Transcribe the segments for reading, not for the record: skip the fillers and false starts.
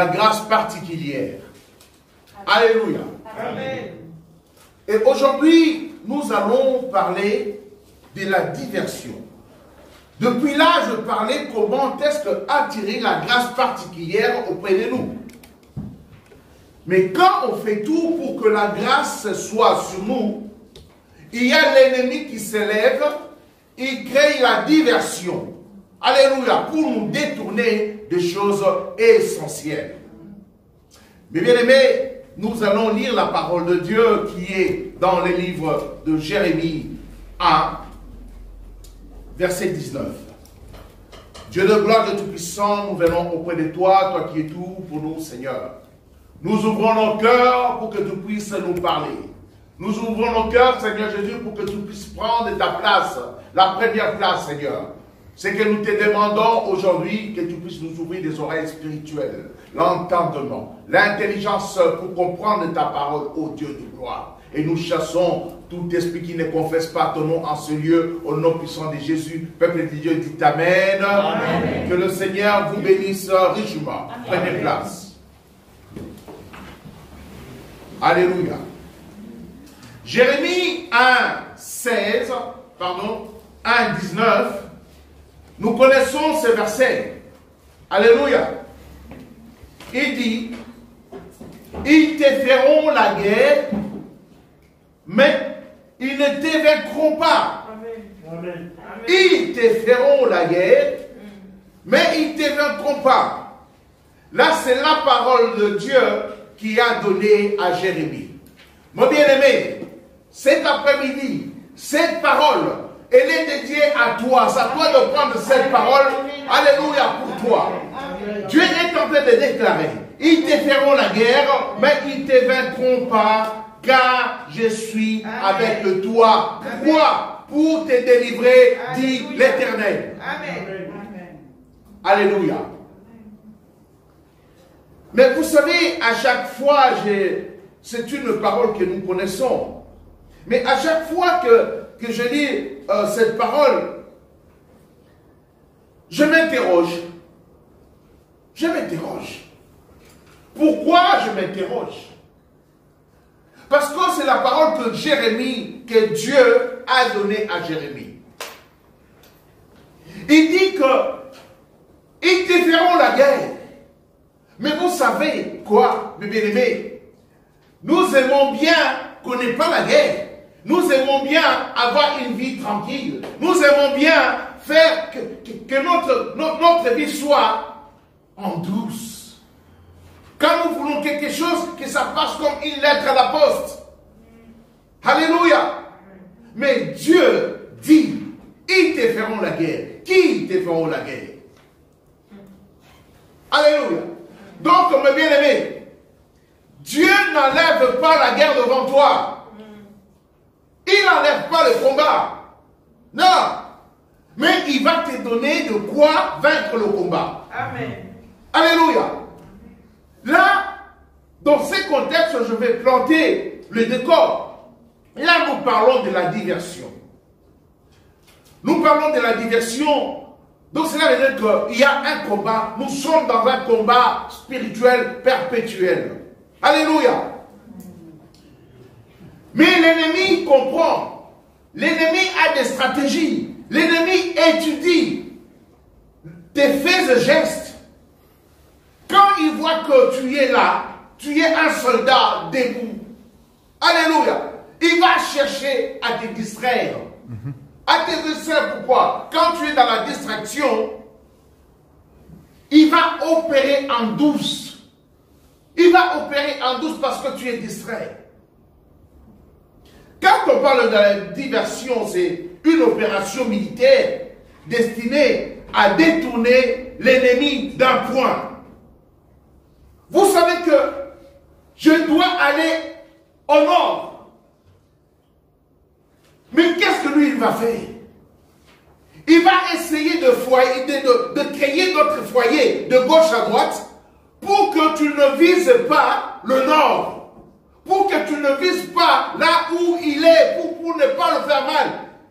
la grâce particulière. Alléluia. Amen. Et aujourd'hui, nous allons parler de la diversion. Depuis là, je parlais comment est-ce que attirer la grâce particulière auprès de nous. Mais quand on fait tout pour que la grâce soit sur nous, il y a l'ennemi qui s'élève, il crée la diversion. Alléluia, pour nous détourner des choses essentielles. Mais bien aimés, nous allons lire la parole de Dieu qui est dans le livre de Jérémie 1, verset 19. Dieu de gloire de Tout-Puissant, nous venons auprès de toi, toi qui es tout pour nous, Seigneur. Nous ouvrons nos cœurs pour que tu puisses nous parler. Nous ouvrons nos cœurs, Seigneur Jésus, pour que tu puisses prendre ta place, la première place, Seigneur. C'est que nous te demandons aujourd'hui que tu puisses nous ouvrir des oreilles spirituelles, l'entendement, l'intelligence pour comprendre ta parole, ô Dieu de gloire. Et nous chassons tout esprit qui ne confesse pas ton nom en ce lieu, au nom puissant de Jésus. Peuple de Dieu, dit Amen. Amen. Que le Seigneur vous bénisse richement. Amen. Prenez place. Alléluia. Jérémie 1, 19. Nous connaissons ce verset. Alléluia. Il dit, ils te feront la guerre, mais ils ne te vaincront pas. Amen. Ils te feront la guerre, mais ils ne te vaincront pas. Là, c'est la parole de Dieu qui a donné à Jérémie. Mon bien-aimé, cet après-midi, cette parole, elle est dédiée à toi. C'est à toi de prendre cette parole. Alléluia pour toi. Dieu est en train de déclarer, ils te feront la guerre, mais ils ne te vaincront pas, car je suis avec toi. Pourquoi? Pour te délivrer, dit l'Éternel. Amen. Alléluia. Mais vous savez, à chaque fois, c'est une parole que nous connaissons. Mais à chaque fois que je lis cette parole, je m'interroge. Je m'interroge. Pourquoi je m'interroge? Parce que c'est la parole que que Dieu a donnée à Jérémie. Il dit que ils te feront la guerre. Mais vous savez quoi, mes bien-aimés? Nous aimons bien qu'on n'ait pas la guerre. Nous aimons bien avoir une vie tranquille. Nous aimons bien faire que notre vie soit en douce. Quand nous voulons quelque chose, que ça passe comme une lettre à la poste. Alléluia. Mais Dieu dit, ils te feront la guerre. Qui te feront la guerre? Alléluia. Donc, mes bien-aimés, Dieu n'enlève pas la guerre devant toi. Il n'enlève pas le combat. Non. Mais il va te donner de quoi vaincre le combat. Amen. Alléluia. Là, dans ce contexte, je vais planter le décor. Là, nous parlons de la diversion. Nous parlons de la diversion. Donc, cela veut dire qu'il y a un combat. Nous sommes dans un combat spirituel perpétuel. Alléluia. Mais l'ennemi comprend. L'ennemi a des stratégies. L'ennemi étudie tes faits et gestes. Quand il voit que tu es là, tu es un soldat debout. Alléluia. Il va chercher à te distraire. À te distraire, pourquoi? Quand tu es dans la distraction, il va opérer en douce. Il va opérer en douce parce que tu es distrait. Quand on parle de la diversion, c'est une opération militaire destinée à détourner l'ennemi d'un point. Vous savez que je dois aller au nord. Mais qu'est-ce que lui, il va faire? Il va essayer de créer d'autres foyers de gauche à droite pour que tu ne vises pas le nord. Pour que tu ne vises pas là où il est, pour ne pas le faire mal.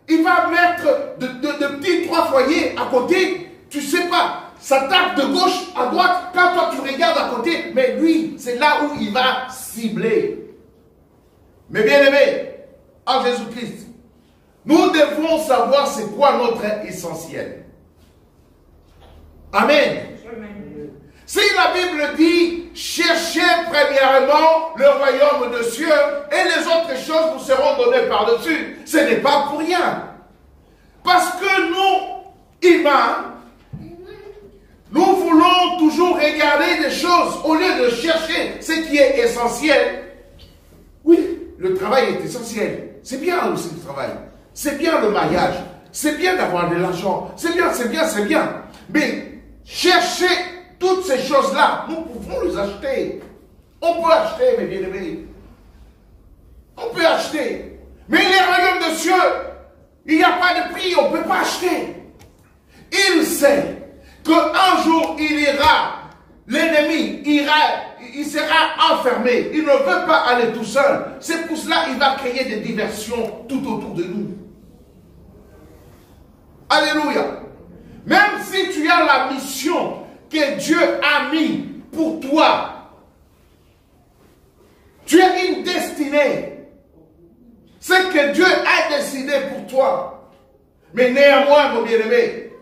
Il va mettre de petits 3 foyers à côté. Tu ne sais pas. ça tape de gauche à droite. Quand toi tu regardes à côté, mais lui, c'est là où il va cibler. Mais bien aimé, en Jésus-Christ, nous devons savoir c'est quoi notre essentiel. Amen. Si la Bible dit, cherchez premièrement le royaume de cieux et les autres choses vous seront données par-dessus, ce n'est pas pour rien. Parce que nous, humains, nous voulons toujours regarder des choses au lieu de chercher ce qui est essentiel. Oui, le travail est essentiel. C'est bien aussi le travail. C'est bien le mariage. C'est bien d'avoir de l'argent. C'est bien, c'est bien, c'est bien. Mais chercher toutes ces choses-là, nous pouvons les acheter. On peut acheter, mes bien-aimés. On peut acheter. Mais les royaumes de cieux, il n'y a pas de prix, on ne peut pas acheter. Il sait qu'un jour, il ira, l'ennemi il sera enfermé. Il ne veut pas aller tout seul. C'est pour cela qu'il va créer des diversions tout autour de nous. Alléluia. Même si tu as la mission que Dieu a mis pour toi, tu as une destinée. Ce que Dieu a décidé pour toi. Mais néanmoins, mon bien-aimé,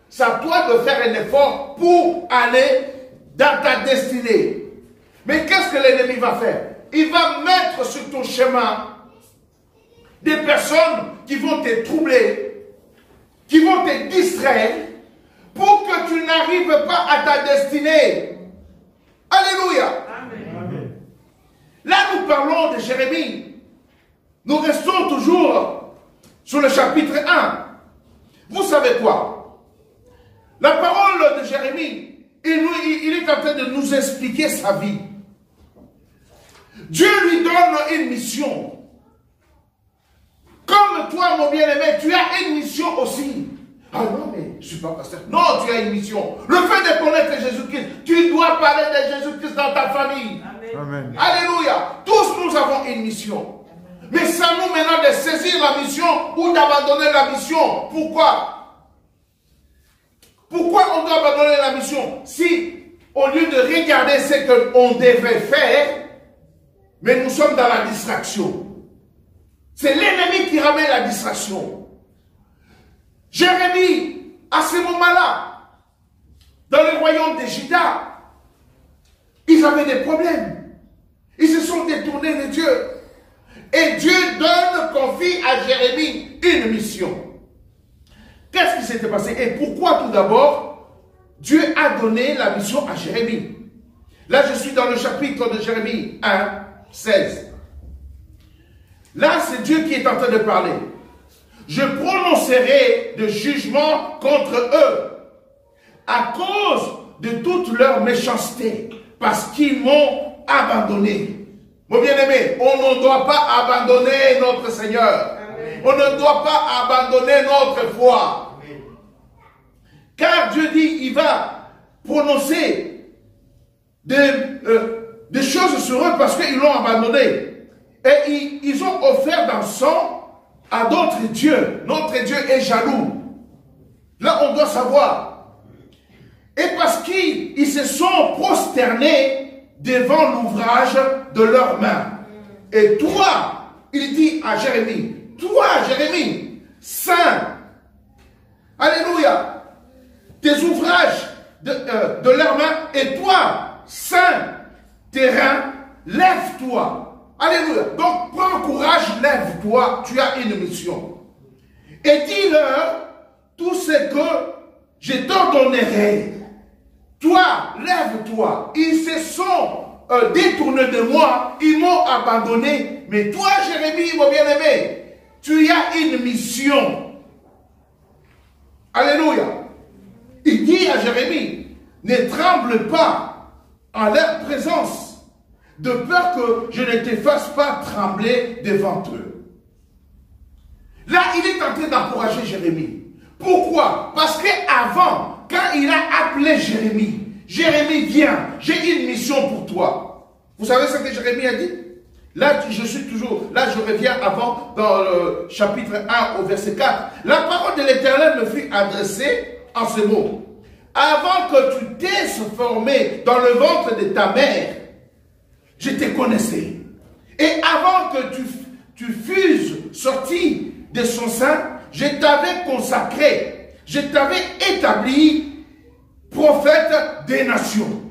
c'est à toi de faire un effort pour aller dans ta destinée. Mais qu'est-ce que l'ennemi va faire? Il va mettre sur ton chemin des personnes qui vont te troubler, qui vont te distraire, pour que tu n'arrives pas à ta destinée. Alléluia. Amen. Là, nous parlons de Jérémie. Nous restons toujours sur le chapitre 1. Vous savez quoi? La parole de Jérémie, il est en train de nous expliquer sa vie. Dieu lui donne une mission. Comme toi, mon bien-aimé, tu as une mission aussi. Ah non, mais je ne suis pas pasteur. Non, tu as une mission. Le fait de connaître Jésus-Christ, tu dois parler de Jésus-Christ dans ta famille. Amen. Alléluia. Tous nous avons une mission. Mais c'est à nous maintenant de saisir la mission ou d'abandonner la mission. Pourquoi? Pourquoi on doit abandonner la mission? Si, au lieu de regarder ce qu'on devait faire, mais nous sommes dans la distraction. C'est l'ennemi qui ramène la distraction. Jérémie, à ce moment-là, dans le royaume de Juda, ils avaient des problèmes. Ils se sont détournés de Dieu. Et Dieu confie à Jérémie une mission. Qu'est-ce qui s'était passé? Et pourquoi tout d'abord Dieu a donné la mission à Jérémie? Là, je suis dans le chapitre de Jérémie 1, 16. Là, c'est Dieu qui est en train de parler. Je prononcerai de jugement contre eux à cause de toute leur méchanceté, parce qu'ils m'ont abandonné. Mon bien-aimé, on ne doit pas abandonner notre Seigneur. Amen. On ne doit pas abandonner notre foi. Amen. Car Dieu dit, il va prononcer des choses sur eux parce qu'ils l'ont abandonné. Et ils ont offert dans sang à d'autres dieux. Notre Dieu est jaloux. Là, on doit savoir. Et parce qu'ils se sont prosternés devant l'ouvrage de leurs mains. Et toi, il dit à Jérémie, toi, Jérémie, saint, alléluia, tes ouvrages de leurs mains, et toi, saint, terrain, lève-toi. Alléluia. Donc, prends courage, lève-toi, tu as une mission. Et dis-leur tout ce que je t'ordonnerai. Toi, lève-toi. Ils se sont détournés de moi, ils m'ont abandonné. Mais toi, Jérémie, mon bien-aimé, tu as une mission. Alléluia. Il dit à Jérémie, ne tremble pas en leur présence, de peur que je ne te fasse pas trembler devant eux. Là, il est en train d'encourager Jérémie. Pourquoi? Parce qu'avant, quand il a appelé Jérémie, Jérémie, viens, j'ai une mission pour toi. Vous savez ce que Jérémie a dit? Là, je suis toujours, là je reviens avant, dans le chapitre 1 au verset 4. La parole de l'Éternel me fut adressée en ce mot. avant que tu t'aies formé dans le ventre de ta mère, je te connaissais. Et avant que tu fusses sorti de son sein, je t'avais consacré, je t'avais établi prophète des nations.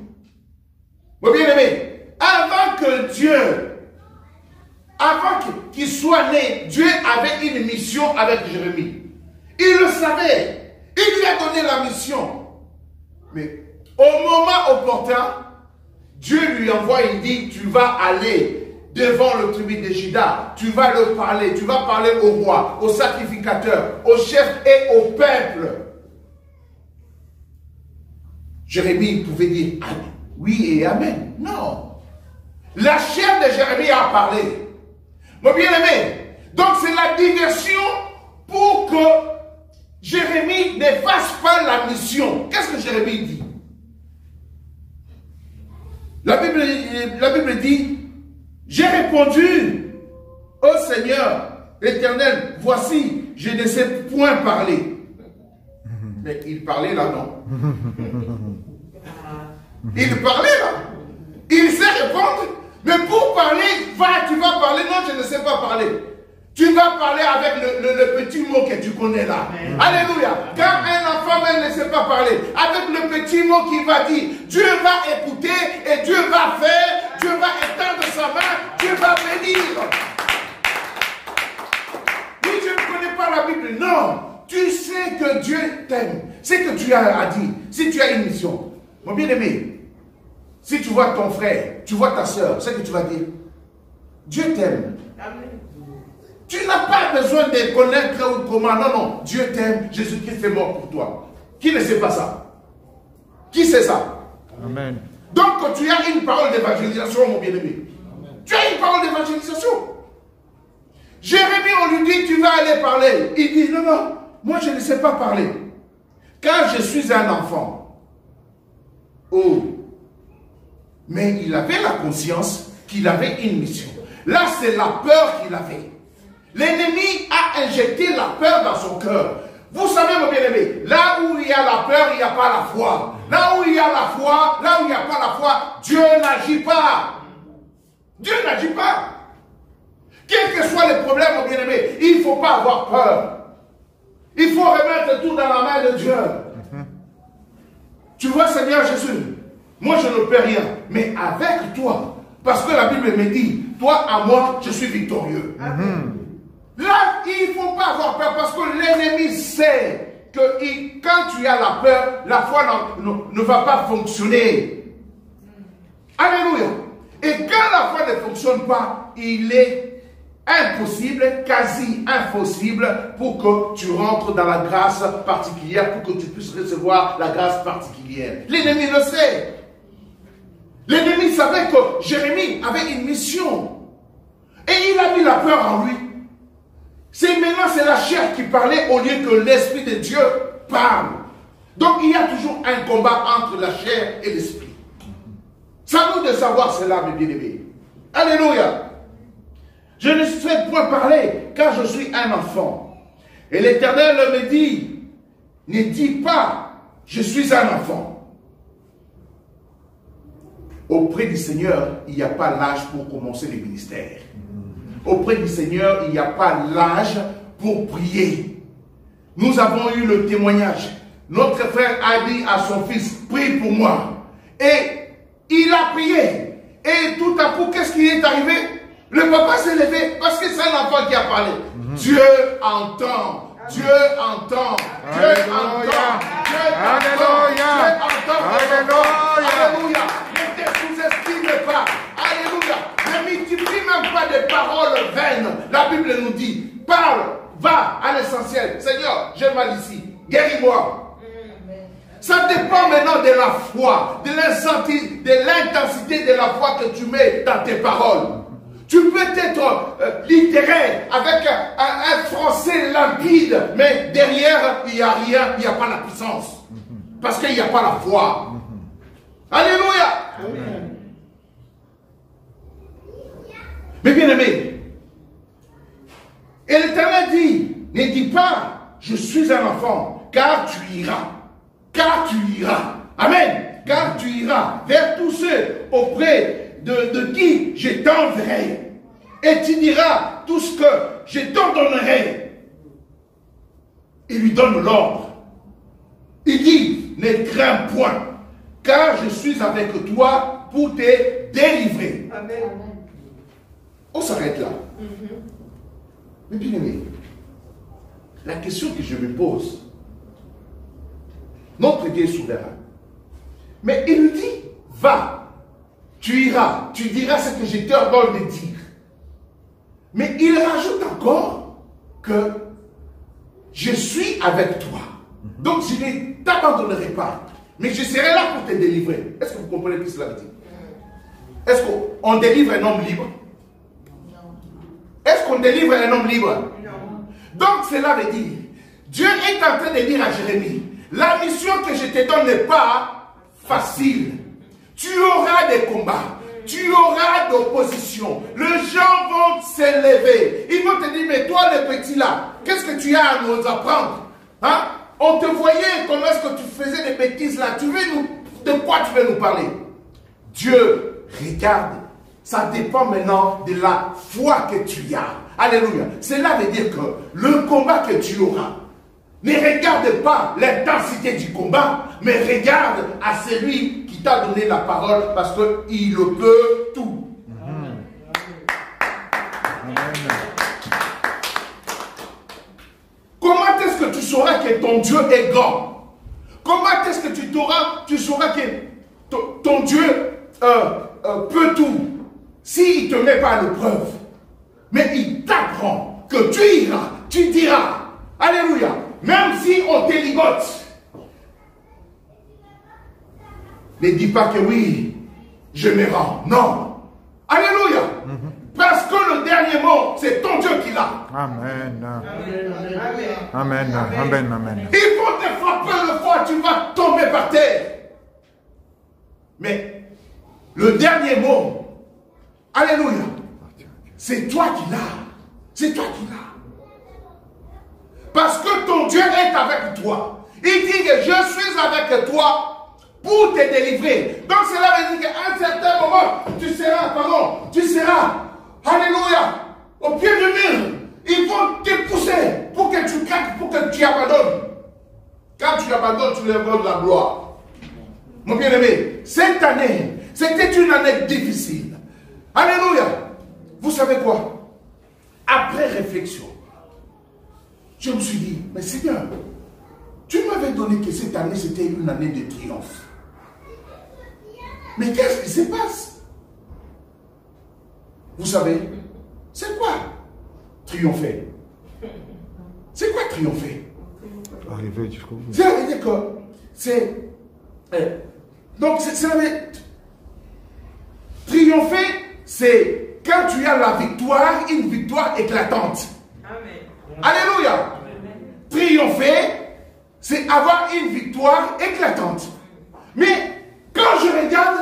Mon bien-aimé, avant que Dieu, avant qu'il soit né, Dieu avait une mission avec Jérémie. Il le savait. Il lui a donné la mission. Mais au moment opportun, Dieu lui envoie, il dit, tu vas aller devant le tribunal de Juda, tu vas leur parler, tu vas parler au roi, au sacrificateur, au chef et au peuple. Jérémie pouvait dire oui et amen. Non. La chair de Jérémie a parlé. Mon bien-aimé, donc c'est la diversion pour que Jérémie ne fasse pas la mission. Qu'est-ce que Jérémie dit? La Bible dit, j'ai répondu au Seigneur l'Éternel, voici, je ne sais point parler. Mais il parlait là, non? Il parlait là. Il sait répondre, mais pour parler, tu vas parler, non, je ne sais pas parler. Tu vas parler avec le petit mot que tu connais là. Amen. Alléluia. Quand un enfant même ne sait pas parler, avec le petit mot qu'il va dire, Dieu va écouter et Dieu va faire, Dieu va étendre sa main, Dieu va bénir. Oui, je ne connais pas la Bible. Non. Tu sais que Dieu t'aime. C'est que tu as à dire. Si tu as une mission. Mon bien-aimé, si tu vois ton frère, tu vois ta soeur, c'est que tu vas dire, Dieu t'aime. Amen. Tu n'as pas besoin de connaître comment. Non, non. Dieu t'aime. Jésus-Christ est mort pour toi. Qui ne sait pas ça? Qui sait ça? Amen. Donc, tu as une parole d'évangélisation, mon bien-aimé. Tu as une parole d'évangélisation. Jérémie, on lui dit, tu vas aller parler. Il dit, non, non. Moi, je ne sais pas parler. Quand je suis un enfant. Oh. Mais il avait la conscience qu'il avait une mission. Là, c'est la peur qu'il avait. L'ennemi a injecté la peur dans son cœur. Vous savez, mon bien-aimé, là où il y a la peur, il n'y a pas la foi. Là où il y a la foi, là où il n'y a pas la foi, Dieu n'agit pas. Dieu n'agit pas. Quels que soient les problèmes, mon bien-aimé, il ne faut pas avoir peur. Il faut remettre tout dans la main de Dieu. Tu vois, Seigneur Jésus, moi je ne peux rien, mais avec toi, parce que la Bible me dit, toi à moi, je suis victorieux. Là, il ne faut pas avoir peur parce que l'ennemi sait que quand tu as la peur, la foi ne va pas fonctionner. Alléluia. Et quand la foi ne fonctionne pas, il est impossible, quasi impossible pour que tu rentres dans la grâce particulière, pour que tu puisses recevoir la grâce particulière. L'ennemi le sait. L'ennemi savait que Jérémie avait une mission. Et il a mis la peur en lui. Maintenant, c'est la chair qui parlait au lieu que l'Esprit de Dieu parle. Donc, il y a toujours un combat entre la chair et l'Esprit. C'est à nous de savoir cela, mes bien-aimés. Alléluia. Je ne sais point parler, car je suis un enfant. Et l'Éternel me dit, ne dis pas, je suis un enfant. Auprès du Seigneur, il n'y a pas l'âge pour commencer le ministère. Auprès du Seigneur, il n'y a pas l'âge pour prier. Nous avons eu le témoignage. Notre frère a dit à son fils, prie pour moi. Et il a prié. Et tout à coup, qu'est-ce qui est arrivé? Le papa s'est levé parce que c'est un enfant qui a parlé. Dieu entend. Dieu entend. Dieu entend. Dieu entend. Dieu entend. Alléluia. Ne te sous-estime pas. Alléluia. Ne multiplie même pas des paroles vaines. La Bible nous dit, parle, va à l'essentiel. Seigneur, j'ai mal ici. Guéris-moi. Ça dépend maintenant de la foi, de l'intensité de la foi que tu mets dans tes paroles. Tu peux être littéraire avec un français limpide, mais derrière, il n'y a rien, il n'y a pas la puissance. Parce qu'il n'y a pas la foi. Alléluia. Amen. Mais bien aimé, et l'Éternel dit, ne dis pas, je suis un enfant, car tu iras. car tu iras. Amen. Car tu iras vers tous ceux auprès de qui je t'enverrai. Et tu diras tout ce que je t'ordonnerai. Il lui donne l'ordre. Il dit, ne crains point, car je suis avec toi pour te délivrer. Amen. On s'arrête là. Mais bien aimé, la question que je me pose, notre Dieu est souverain. Mais il lui dit, va, tu iras, tu diras ce que je t'ordonne de dire. Mais il rajoute encore que je suis avec toi. Donc je ne t'abandonnerai pas, mais je serai là pour te délivrer. Est-ce que vous comprenez ce que cela veut dire? Est-ce qu'on délivre un homme libre? Est-ce qu'on délivre un homme libre? Non. Donc cela veut dire, Dieu est en train de dire à Jérémie, la mission que je te donne n'est pas facile. Tu auras des combats, tu auras d'opposition. Les gens vont s'élever. Ils vont te dire, mais toi le petit là, qu'est-ce que tu as à nous apprendre? Hein? On te voyait, comment est-ce que tu faisais des bêtises là? De quoi tu veux nous parler? Dieu regarde. Ça dépend maintenant de la foi que tu as. Alléluia. Cela veut dire que le combat que tu auras, ne regarde pas l'intensité du combat, mais regarde à celui qui t'a donné la parole parce qu'il peut tout. Comment est-ce que tu sauras que ton Dieu est grand? Comment est-ce que tu sauras que ton Dieu peut tout? S'il ne te met pas à l'épreuve, mais il t'apprend que tu iras, tu diras, alléluia, même si on te ligote. Ne dis pas que oui, je me rends. Non. Alléluia. Parce que le dernier mot, c'est ton Dieu qui l'a. Amen. Amen. Amen. Amen. Il faut te frapper le foie, tu vas tomber par terre. Mais le dernier mot, alléluia, c'est toi qui l'as. C'est toi qui l'as. Parce que ton Dieu est avec toi. Il dit que je suis avec toi pour te délivrer. Donc cela veut dire qu'à un certain moment, tu seras, alléluia, au pied du mur. Ils vont te pousser pour que tu craques, pour que tu abandonnes. Quand tu abandonnes, tu leur donnes la gloire. Mon bien-aimé, cette année, c'était une année difficile. Alléluia. Vous savez quoi? Après réflexion, je me suis dit, mais Seigneur, tu m'avais donné que cette année, c'était une année de triomphe. Mais qu'est-ce qui se passe? Vous savez, c'est quoi triompher? C'est quoi triompher? Arriver jusqu'au bout. Ça veut dire que c'est... donc, ça veut dire... Triompher, c'est quand tu as la victoire, une victoire éclatante. Amen. Alléluia. Amen. Triompher, c'est avoir une victoire éclatante. Mais quand je regarde,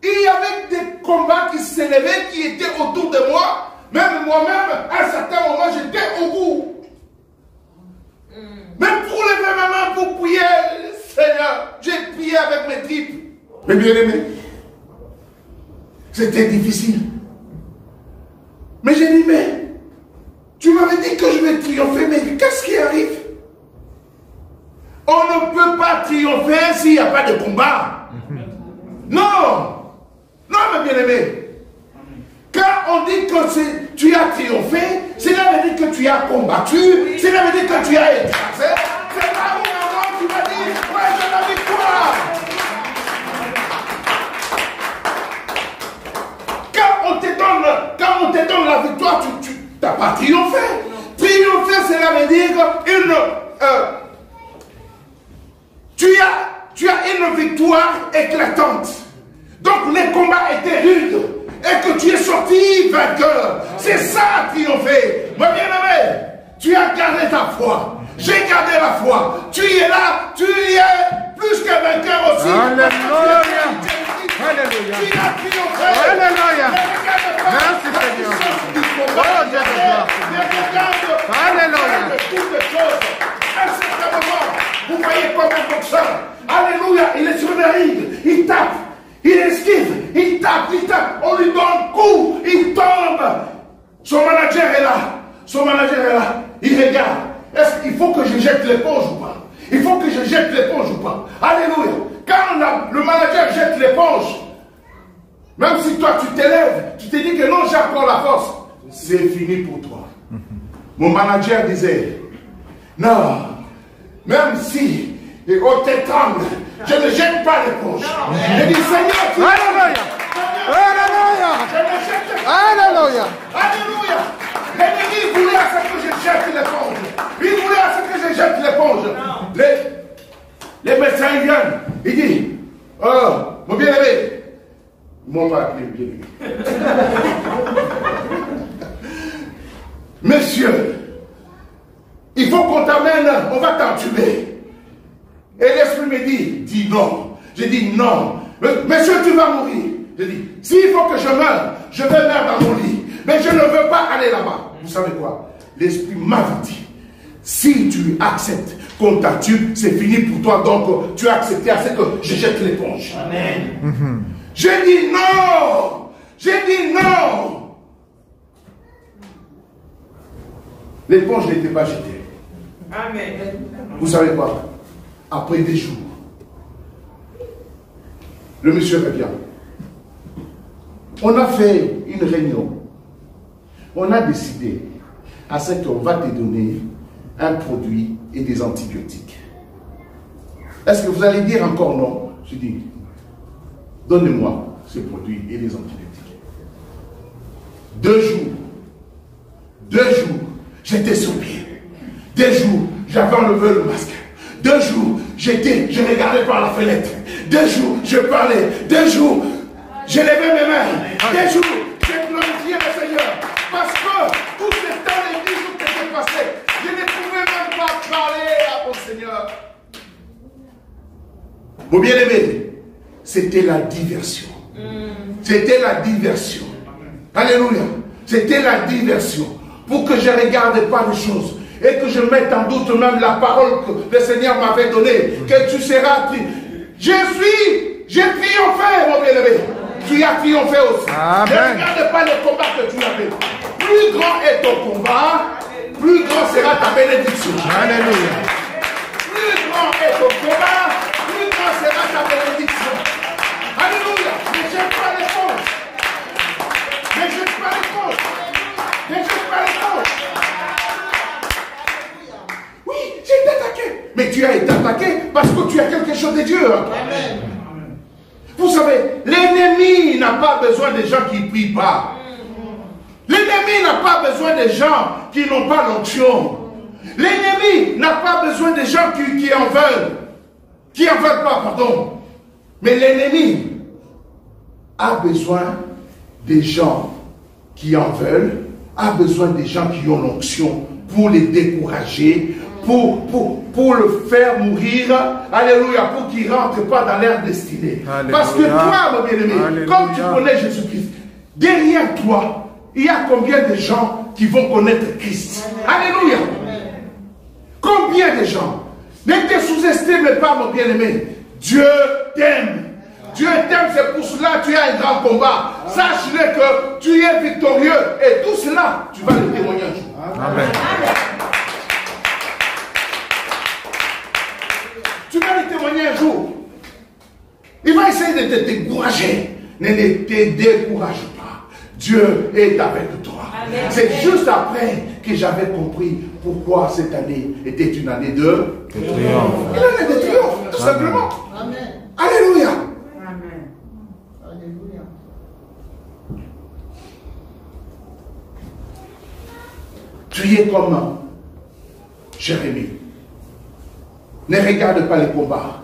il y avait des combats qui s'élevaient, qui étaient autour de moi. Même moi-même, à un certain moment, j'étais au bout. Même pour lever ma main, pour prier, Seigneur, j'ai prié avec mes tripes. Mais bien aimé, c'était difficile. Mais j'ai dit, mais tu m'avais dit que je vais triompher, mais qu'est-ce qui arrive? On ne peut pas triompher s'il n'y a pas de combat. Non. Non, mes bien-aimés. Quand on dit que tu as triomphé, cela veut dire que tu as combattu, cela veut dire que tu as écrasé. C'est là où maintenant tu vas dire, ouais, j'ai la victoire. Quand on te donne la victoire, tu n'as pas triomphé. Triompher, cela veut dire tu as une victoire éclatante. Donc les combats étaient rudes et que tu es sorti vainqueur. C'est ça triompher. Mon bien-aimé, tu as gardé ta foi. J'ai gardé la foi. Tu es là, tu es plus que vainqueur aussi. Alléluia. Alléluia. Tu as triomphé. Alléluia. Merci Seigneur. Oh Dieu de gloire. Alléluia. À un certain moment, vous voyez comme un boxeur. À on lui donne coup, il tombe. Son manager est là. Son manager est là. Il regarde. Est-ce qu'il faut que je jette l'éponge ou pas? Il faut que je jette l'éponge ou pas? Alléluia. Quand le manager jette l'éponge, même si toi tu t'élèves, tu te dis que non, j'ai encore la force, c'est fini pour toi. Mon manager disait, non, même si on t'étrangle, je ne jette pas l'éponge. Je dis, Seigneur, tu Alléluia. Alléluia. je ne jette pas. Alléluia. Alléluia. L'ennemi voulait à ce que je jette l'éponge. Il voulait à ce que je jette l'éponge. Les médecins ils viennent. Ils disent, oh, mon bien-aimé. Ils m'ont pas appelé bien-aimé. Monsieur, il faut qu'on t'amène, on va t'entuber. Et l'esprit me dit, dis non. Je dis non. Monsieur, tu vas mourir. Je dis, s'il faut que je meure, je vais mourir dans mon lit. Mais je ne veux pas aller là-bas. Vous savez quoi? L'esprit m'avait dit, si tu acceptes qu'on t'entube, c'est fini pour toi. Donc, tu as accepté à ce que je jette l'éponge. Amen. J'ai dit non. J'ai dit non. L'éponge n'était pas jetée. Amen. Vous savez quoi? Après des jours, le monsieur revient. On a fait une réunion. On a décidé à ce qu'on va te donner un produit et des antibiotiques. Est-ce que vous allez dire encore non? Je dis, donnez-moi ces produits et les antibiotiques. 2 jours, j'étais sur pied. 2 jours, j'avais enlevé le masque. 2 jours, je regardais par la fenêtre. 2 jours, je parlais. 2 jours, je levais mes mains. 2 jours, j'ai glorifié le Seigneur. Parce que tout ce temps, les 10 jours qui étaient passés, je ne pouvais même pas parler à mon Seigneur. Mon bien-aimé, c'était la diversion. C'était la diversion. Alléluia. C'était la diversion. Pour que je ne regarde pas les choses. Et que je mette en doute même la parole que le Seigneur m'avait donnée. Que tu seras... j'ai triomphé, mon bien-aimé. Tu as triomphé aussi. Amen. Ne regarde pas les combats que tu avais. Plus grand est ton combat, plus grand sera ta bénédiction. Alléluia. Plus grand est ton combat, plus grand sera ta bénédiction. Alléluia. Ne jette pas l'éponge. Ne jette pas l'éponge. Ne jette pas l'éponge. Oui, j'ai été attaqué. Mais tu as été attaqué parce que tu as quelque chose de Dieu. Amen. Vous savez, l'ennemi n'a pas besoin de gens qui ne prient pas. L'ennemi n'a pas besoin de gens qui n'ont pas l'onction. L'ennemi n'a pas besoin de gens qui en veulent. Qui en veulent pas, pardon. Mais l'ennemi a besoin des gens qui en veulent, a besoin des gens qui ont l'onction pour les décourager, pour le faire mourir, alléluia, pour qu'il ne rentre pas dans leur destinée. Alléluia. Parce que toi, mon bien-aimé, comme tu connais Jésus-Christ, derrière toi, il y a combien de gens qui vont connaître Christ? Alléluia. Combien de gens? Ne te sous-estime pas, mon bien-aimé. Dieu t'aime. Dieu t'aime, c'est pour cela que tu as un grand combat. Sache-le que tu es victorieux. Et tout cela, tu vas le témoigner un jour. Amen. Tu vas le témoigner un jour. Il va essayer de te décourager. Ne te décourage pas. Dieu est avec toi. C'est juste après que j'avais compris pourquoi cette année était une année de triomphe. Une année de triomphe, tout simplement. Amen. Alléluia. Amen. Alléluia. Tu es comme Jérémie. Ne regarde pas les combats,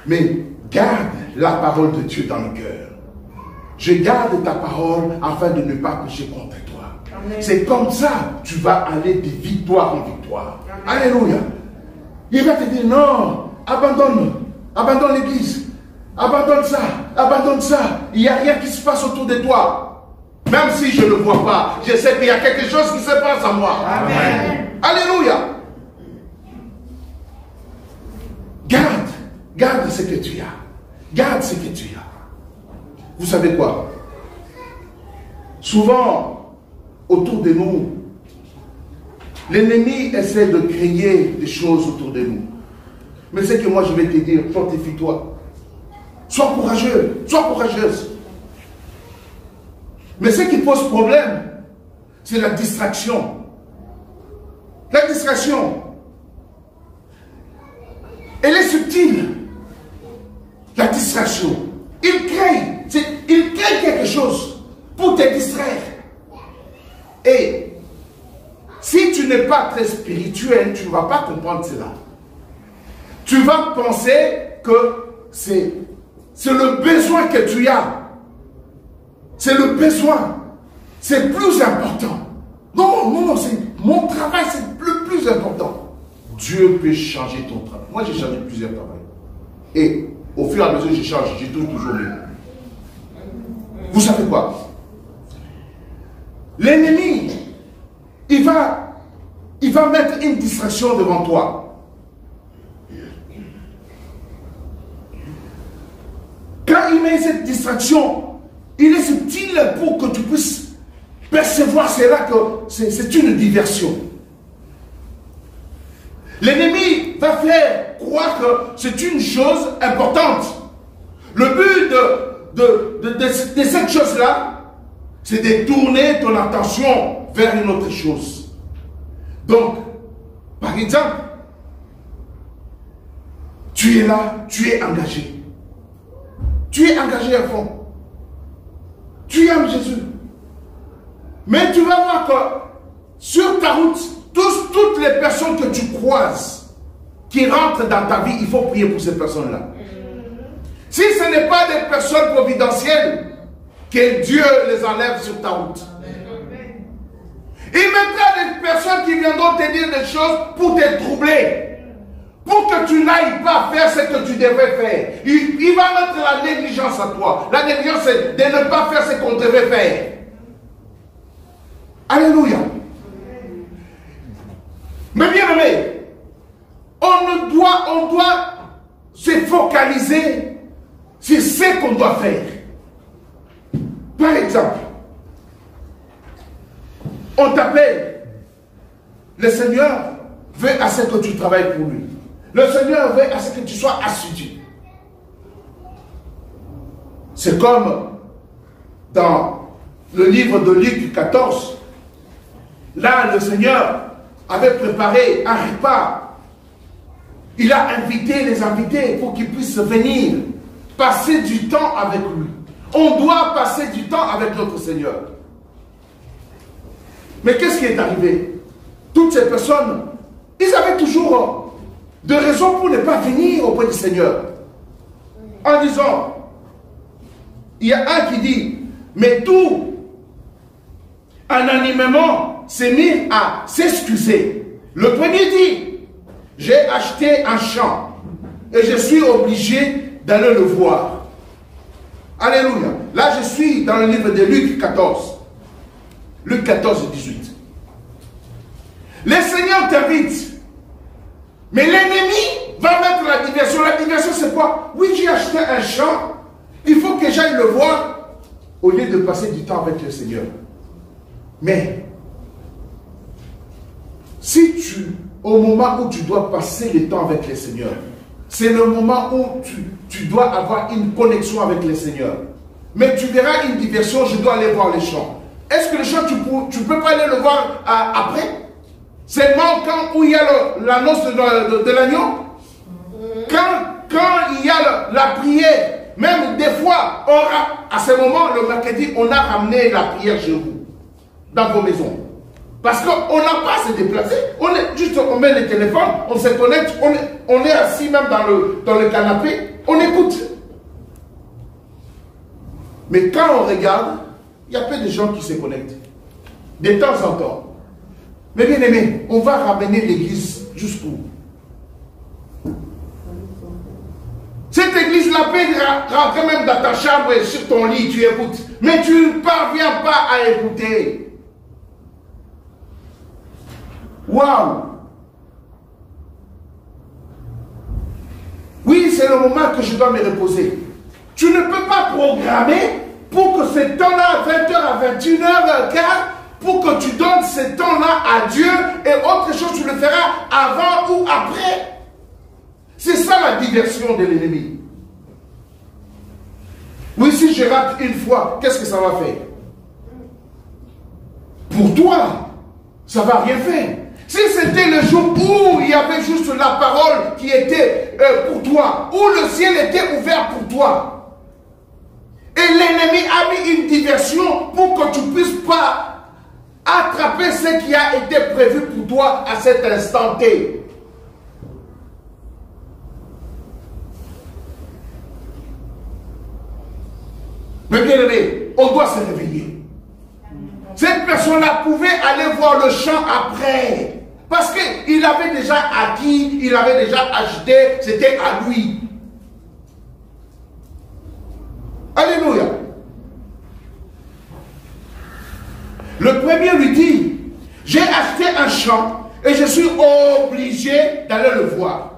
mais garde la parole de Dieu dans le cœur. Je garde ta parole afin de ne pas pécher contre toi. C'est comme ça que tu vas aller de victoire en victoire. Amen. Alléluia. Il va te dire non, abandonne l'église. Abandonne ça. Il n'y a rien qui se passe autour de toi. Même si je ne le vois pas, je sais qu'il y a quelque chose qui se passe en moi. Amen. Alléluia. Garde ce que tu as. Garde ce que tu as. Vous savez quoi? Souvent, autour de nous, l'ennemi essaie de créer des choses autour de nous. Mais c'est que moi je vais te dire, fortifie-toi. Sois courageux, sois courageuse. Mais ce qui pose problème, c'est la distraction. La distraction, elle est subtile. La distraction. Il crée quelque chose pour te distraire. Et si tu n'es pas très spirituel, tu ne vas pas comprendre cela. Tu vas penser que c'est le besoin que tu as. C'est le besoin. C'est plus important. Non, c'est mon travail, c'est le plus important. Dieu peut changer ton travail. Moi, j'ai changé plusieurs travails. Et au fur et à mesure que je change, je trouve toujours mieux. Vous savez quoi? L'ennemi, il va mettre une distraction devant toi. Quand il met cette distraction, il est subtil pour que tu puisses percevoir cela que c'est une diversion. L'ennemi va faire croire que c'est une chose importante. Le but de cette chose-là, c'est de tourner ton attention vers une autre chose. Donc, par exemple, tu es là, tu es engagé. Tu es engagé à fond. Tu aimes Jésus. Mais tu vas voir que sur ta route, toutes les personnes que tu croises, qui rentrent dans ta vie, il faut prier pour ces personnes-là. Si ce n'est pas des personnes providentielles, que Dieu les enlève sur ta route. Il mettra des personnes qui viendront te dire des choses pour te troubler. Pour que tu n'ailles pas faire ce que tu devrais faire. Il va mettre la négligence à toi. La négligence, c'est de ne pas faire ce qu'on devait faire. Alléluia. Mais bien aimé, on doit se focaliser sur ce qu'on doit faire. Par exemple, on t'appelle, le Seigneur veut à ce que tu travailles pour lui. Le Seigneur veut à ce que tu sois assidu. C'est comme dans le livre de Luc 14. Là, le Seigneur avait préparé un repas. Il a invité les invités pour qu'ils puissent venir passer du temps avec lui. On doit passer du temps avec notre Seigneur. Mais qu'est-ce qui est arrivé? Toutes ces personnes, ils avaient toujours de raisons pour ne pas venir auprès du Seigneur. En disant, il y a un qui dit, mais tout, unanimement, s'est mis à s'excuser. Le premier dit, j'ai acheté un champ et je suis obligé d'aller le voir. Alléluia. Là, je suis dans le livre de Luc 14. Luc 14, 18. Le Seigneur t'invite. Mais l'ennemi va mettre la diversion. La diversion, c'est quoi? Oui, j'ai acheté un champ. Il faut que j'aille le voir au lieu de passer du temps avec le Seigneur. Mais, si au moment où tu dois passer le temps avec le Seigneur, c'est le moment où tu dois avoir une connexion avec le Seigneur. Mais tu verras une diversion, je dois aller voir les champs. Est-ce que les champs, tu ne peux pas aller le voir après? Seulement quand il y a l'annonce de l'agneau? Quand il y a la prière, même des fois, à ce moment, le mercredi, on a ramené la prière chez vous, dans vos maisons. Parce qu'on n'a pas à se déplacer. On met le téléphone, on se connecte, on est assis même dans le canapé, on écoute. Mais quand on regarde, il y a peu de gens qui se connectent. De temps en temps. Mais bien aimé, on va ramener l'église jusqu'où? Cette église-là peut rentrer même dans ta chambre et sur ton lit, tu écoutes. Mais tu ne parviens pas à écouter. Waouh! Oui, c'est le moment que je dois me reposer. Tu ne peux pas programmer pour que ce temps-là, 20h à 21h15, pour que tu donnes ce temps-là à Dieu et autre chose, tu le feras avant ou après. C'est ça la diversion de l'ennemi. Oui, si je rate une fois, qu'est-ce que ça va faire? Pour toi, ça ne va rien faire. Si c'était le jour où il y avait juste la parole qui était pour toi, où le ciel était ouvert pour toi, et l'ennemi a mis une diversion pour que tu ne puisses pas attraper ce qui a été prévu pour toi à cet instant T. Mais bien aimé, on doit se réveiller. Cette personne-là pouvait aller voir le champ après. Parce qu'il avait déjà acquis, il avait déjà acheté, c'était à lui. Alléluia. Le premier lui dit, j'ai acheté un champ et je suis obligé d'aller le voir.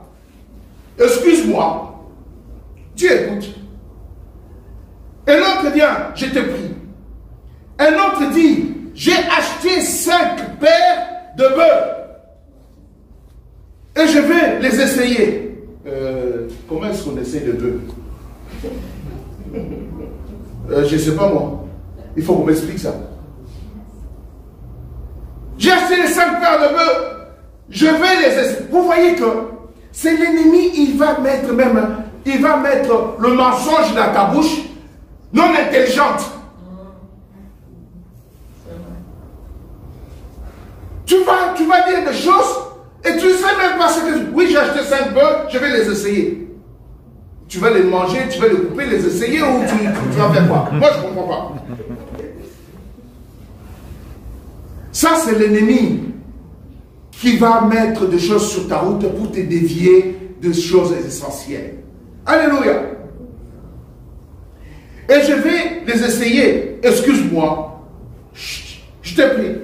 Excuse-moi. Tu écoutes. Et l'autre dit, je te prie. Un autre dit, j'ai acheté 5 paires de bœufs. Et je vais les essayer. Comment est-ce qu'on essaie de bœufs? Je ne sais pas moi. Il faut qu'on m'explique ça. J'ai acheté les 5 paires de bœufs. Je vais les essayer. Vous voyez que c'est l'ennemi, il va mettre le mensonge dans ta bouche, non intelligente. Tu vas dire des choses et tu ne sais même pas ce que... Oui, j'ai acheté 5 bœufs, je vais les essayer. Tu vas les manger, tu vas les couper, les essayer ou tu vas faire quoi? Moi, je ne comprends pas. Ça, c'est l'ennemi qui va mettre des choses sur ta route pour te dévier de choses essentielles. Alléluia. Et je vais les essayer. Excuse-moi. Je te prie.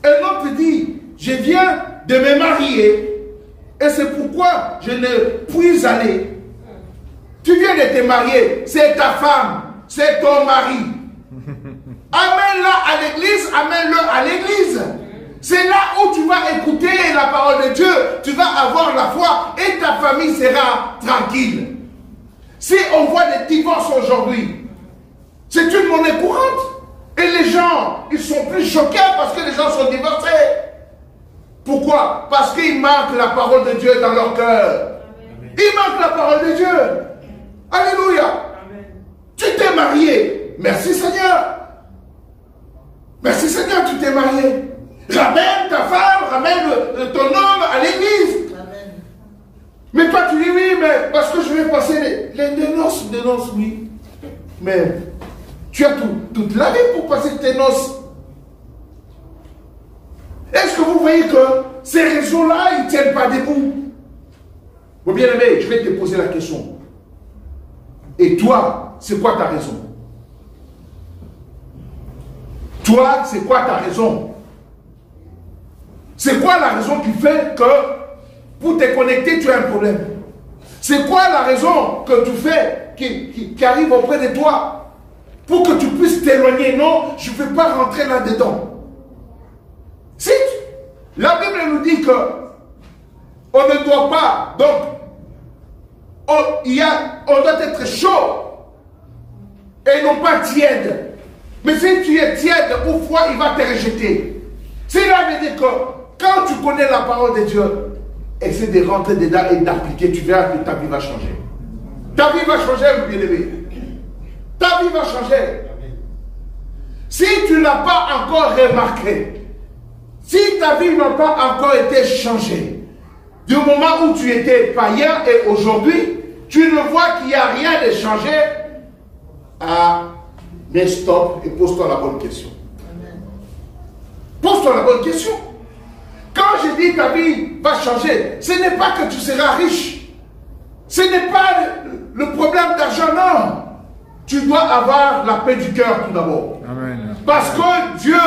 Un autre dit, je viens de me marier et c'est pourquoi je ne puis aller. Tu viens de te marier, c'est ta femme, c'est ton mari. Amène-la à l'église, amène-le à l'église. C'est là où tu vas écouter la parole de Dieu, tu vas avoir la foi et ta famille sera tranquille. Si on voit des divorces aujourd'hui, c'est une monnaie courante. Et les gens, ils sont plus choqués parce que les gens sont divorcés. Pourquoi? Parce qu'il manque la parole de Dieu dans leur cœur. Il manque la parole de Dieu. Alléluia. Amen. Tu t'es marié. Merci Seigneur. Merci Seigneur, tu t'es marié. Ramène ta femme, ramène ton homme à l'église. Mais toi tu dis oui, mais parce que je vais passer les noces, oui. Mais tu as toute la vie pour passer tes noces. Est-ce que vous voyez que ces raisons-là, ils ne tiennent pas debout? Mon bien-aimé, je vais te poser la question. Et toi, c'est quoi ta raison? Toi, c'est quoi ta raison? C'est quoi la raison qui fait que pour te connecter, tu as un problème? C'est quoi la raison que tu fais qui arrive auprès de toi pour que tu puisses t'éloigner? Non, je ne veux pas rentrer là-dedans. Si la Bible nous dit que on ne doit pas, donc on doit être chaud et non pas tiède. Mais si tu es tiède ou froid, il va te rejeter. Cela veut dire que quand tu connais la parole de Dieu, essaie de rentrer dedans et d'appliquer, tu verras que ta vie va changer. Ta vie va changer, mon bien-aimé. Ta vie va changer. Si tu n'as pas encore remarqué, si ta vie n'a pas encore été changée, du moment où tu étais païen et aujourd'hui, tu ne vois qu'il n'y a rien de changé, mais stop et pose-toi la bonne question. Pose-toi la bonne question. Quand je dis ta vie va changer, ce n'est pas que tu seras riche. Ce n'est pas le problème d'argent, non. Tu dois avoir la paix du cœur tout d'abord. Parce que Dieu,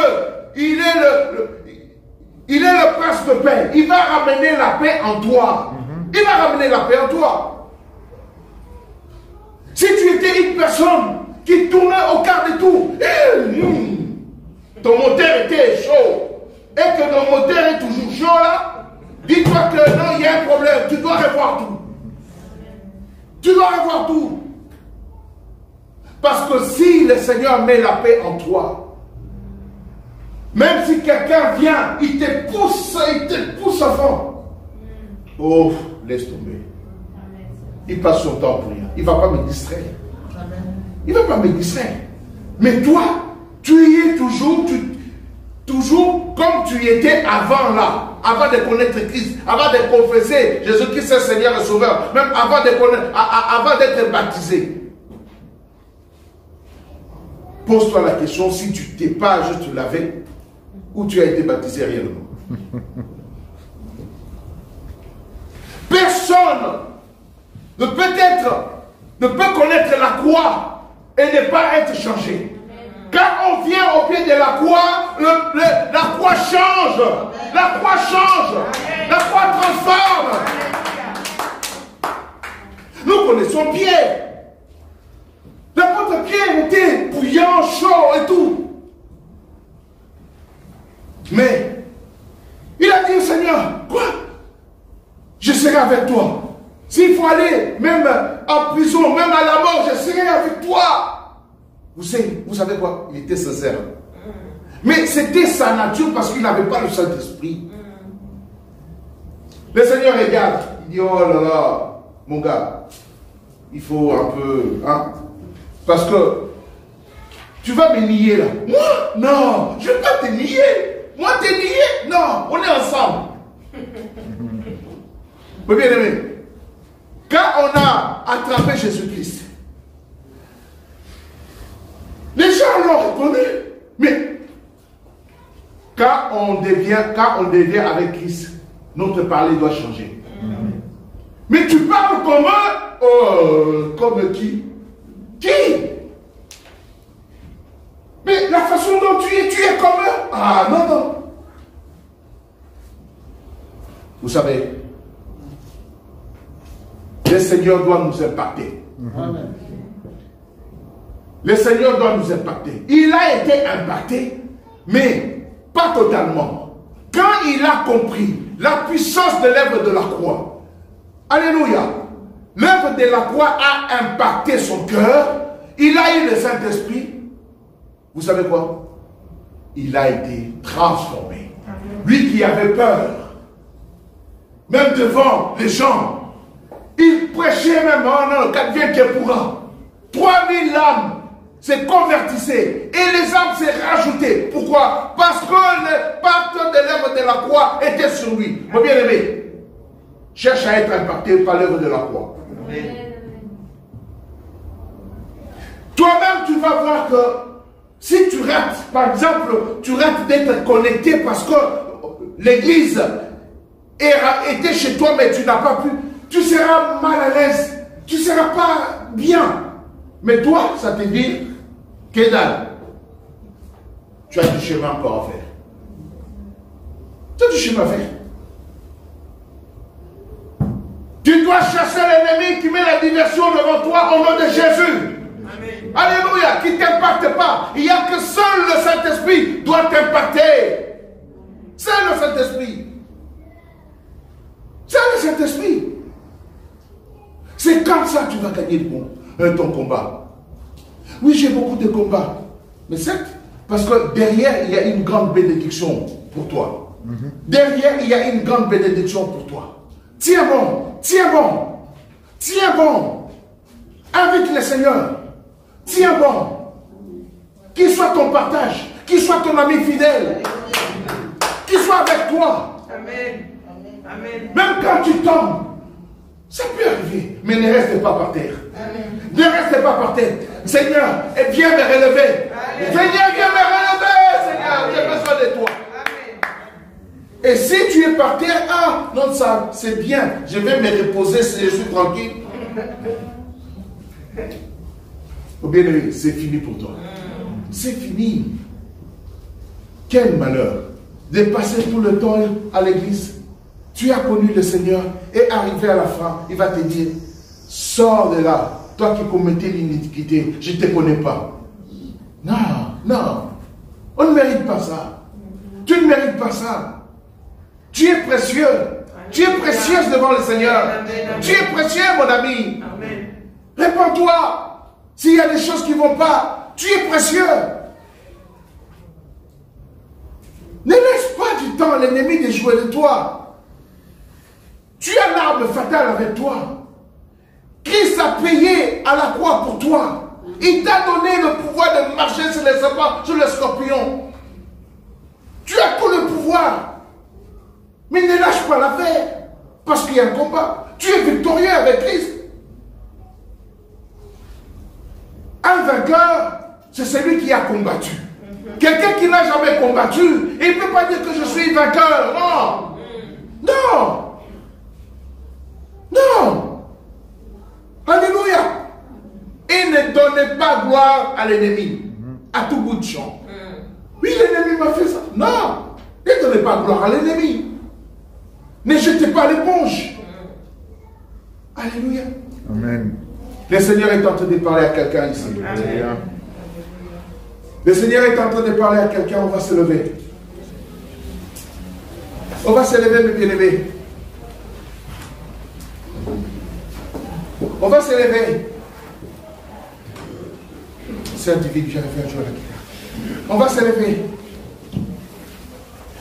il est le prince de paix. Il va ramener la paix en toi. Il va ramener la paix en toi. Si tu étais une personne qui tournait au quart de tour. Ton moteur était chaud. Et que ton moteur est toujours chaud là, dis-toi que non, il y a un problème. Tu dois revoir tout. Tu dois revoir tout. Parce que si le Seigneur met la paix en toi, même si quelqu'un vient, il te pousse à fond. Oh, laisse tomber. Il passe son temps pour rien. Il ne va pas me distraire. Il ne va pas me distraire. Mais toi, tu y es toujours comme tu y étais avant là. Avant de connaître Christ. Avant de confesser Jésus-Christ est Seigneur et Sauveur. Même avant d'être baptisé. Pose-toi la question si tu t'es pas juste lavé ou tu as été baptisé réellement. Personne ne peut connaître la croix et ne pas être changé. Quand on vient au pied de la croix, la croix change. La croix change. La croix transforme. Nous connaissons Pierre. L'apôtre Pierre était bouillant, chaud et tout. Mais il a dit au Seigneur, quoi? Je serai avec toi. S'il faut aller même en prison, même à la mort, je serai avec toi. Vous savez quoi? Il était sincère. Mais c'était sa nature parce qu'il n'avait pas le Saint-Esprit. Le Seigneur regarde. Il dit, oh là là, mon gars, il faut un peu... Hein? Parce que tu vas me nier là. Moi? Non, je ne vais pas te nier. Moi, te nier? Non, on est ensemble. Mais bien aimé, quand on a attrapé Jésus-Christ, les gens l'ont reconnu. Mais quand on devient avec Christ, notre parler doit changer. Mais tu parles comme qui? Qui? Mais la façon dont tu es comme eux. Ah non, non. Vous savez, le Seigneur doit nous impacter. Amen. Le Seigneur doit nous impacter. Il a été impacté, mais pas totalement. Quand il a compris la puissance de l'œuvre de la croix, alléluia, l'œuvre de la croix a impacté son cœur, il a eu le Saint-Esprit. Vous savez quoi? Il a été transformé. Lui qui avait peur, même devant les gens, il prêchait même, oh non, qu'advienne que pourra. 3000 âmes se convertissaient et les âmes se rajoutaient. Pourquoi? Parce que le pacte de l'œuvre de la croix était sur lui. Mon bien-aimé, cherche à être impacté par l'œuvre de la croix. Amen. Toi-même, tu vas voir que si tu rates, par exemple, tu rates d'être connecté parce que l'église était chez toi, mais tu n'as pas pu, tu seras mal à l'aise, tu ne seras pas bien. Mais toi, ça te dit, que dalle, tu as du chemin encore à faire. Tu as du chemin à faire. Tu dois chasser l'ennemi qui met la diversion devant toi au nom de Jésus. Amen. Alléluia, qui ne t'impacte pas. Il n'y a que seul le Saint-Esprit doit t'impacter. C'est le Saint-Esprit. C'est le Saint-Esprit. C'est comme ça que tu vas gagner ton combat. Oui, j'ai beaucoup de combats. Mais certes, parce que derrière, il y a une grande bénédiction pour toi. Derrière, il y a une grande bénédiction pour toi. Tiens bon, tiens bon, tiens bon. Invite le Seigneur. Tiens bon. Qu'il soit ton partage, qu'il soit ton ami fidèle, qu'il soit avec toi. Amen. Amen. Même quand tu tombes, ça peut arriver, mais ne reste pas par terre. Amen. Ne reste pas par terre. Seigneur, viens me relever. Amen. Seigneur, viens me relever. Seigneur, j'ai besoin de toi. Amen. Et si tu es par terre, ah, non, ça, c'est bien. Je vais me reposer si je suis tranquille. Oh bien aimé, c'est fini pour toi. C'est fini. Quel malheur de passer tout le temps à l'église. Tu as connu le Seigneur et arrivé à la fin, il va te dire, sors de là. toi qui commettais l'iniquité, je ne te connais pas. Non, non. On ne mérite pas ça. Tu ne mérites pas ça. Tu es précieux. Tu es précieuse devant le Seigneur. Tu es précieux, mon ami. Réponds-toi. S'il y a des choses qui ne vont pas, tu es précieux. Ne laisse pas du temps à l'ennemi de jouer de toi. Tu as l'arme fatale avec toi. Christ a payé à la croix pour toi. Il t'a donné le pouvoir de marcher sur les serpents, sur les scorpions. Tu as tout le pouvoir. Mais ne lâche pas l'affaire. Parce qu'il y a un combat. Tu es victorieux avec Christ. Un vainqueur, c'est celui qui a combattu. Quelqu'un qui n'a jamais combattu, il ne peut pas dire que je suis vainqueur. Non. Non. Non. Alléluia. Et ne donnez pas gloire à l'ennemi. À tout bout de champ. Oui, l'ennemi m'a fait ça. Non. Ne donnez pas gloire à l'ennemi. Ne jetez pas l'éponge. Alléluia. Amen. Le Seigneur est en train de parler à quelqu'un ici. Amen. Le Seigneur est en train de parler à quelqu'un. On va se lever. On va se lever, mes bien-aimés. On va se lever. C'est individu, j'avais fait un jour à la guitare. On va se lever.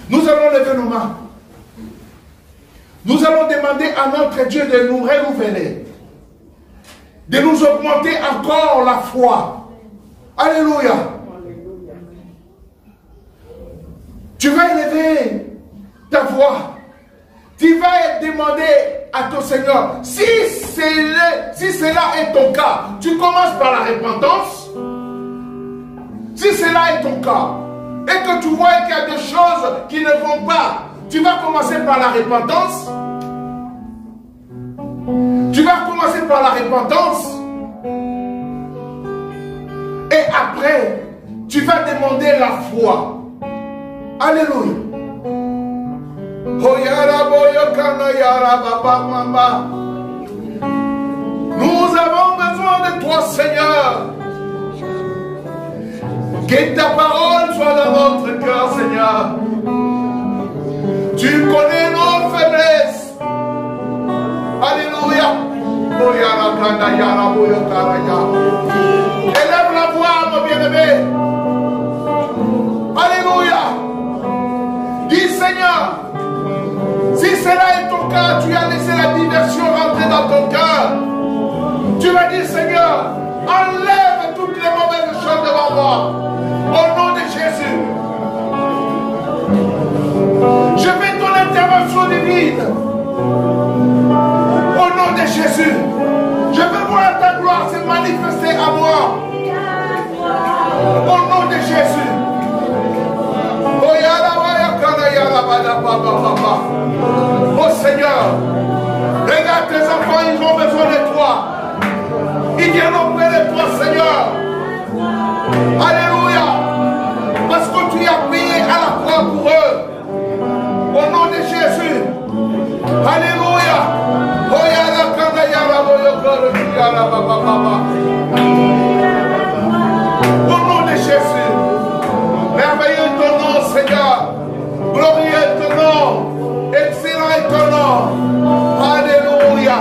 Nous allons lever nos mains. Nous allons demander à notre Dieu de nous renouveler, de nous augmenter encore la foi. Alléluia. Tu vas élever ta voix. Tu vas demander à ton Seigneur, si cela est ton cas, tu commences par la repentance. Si cela est ton cas, et que tu vois qu'il y a des choses qui ne vont pas, tu vas commencer par la repentance. Tu vas commencer par la repentance. Et après, tu vas demander la foi. Alléluia. Nous avons besoin de toi, Seigneur. Que ta parole soit dans notre cœur, Seigneur. Tu connais nos faiblesses. Alléluia. Élève la voix, mon bien-aimé. Alléluia. Dis, Seigneur, si cela est ton cas, tu as laissé la diversion rentrer dans ton cœur. Tu vas dire, Seigneur, enlève toutes les mauvaises choses devant moi. Au nom de Jésus. Je fais ton intervention divine. Au nom de Jésus. Je veux voir ta gloire se manifester à moi. Au nom de Jésus. Oh Seigneur, regarde tes enfants, ils ont besoin de toi. Ils viennent auprès de toi, Seigneur. Alléluia. Parce que tu as payé à la croix pour eux. Au nom de Jésus. Alléluia. Au nom de Jésus. Merveilleux ton nom, Seigneur. Glorieux ton nom. Excellent est ton nom. Alléluia.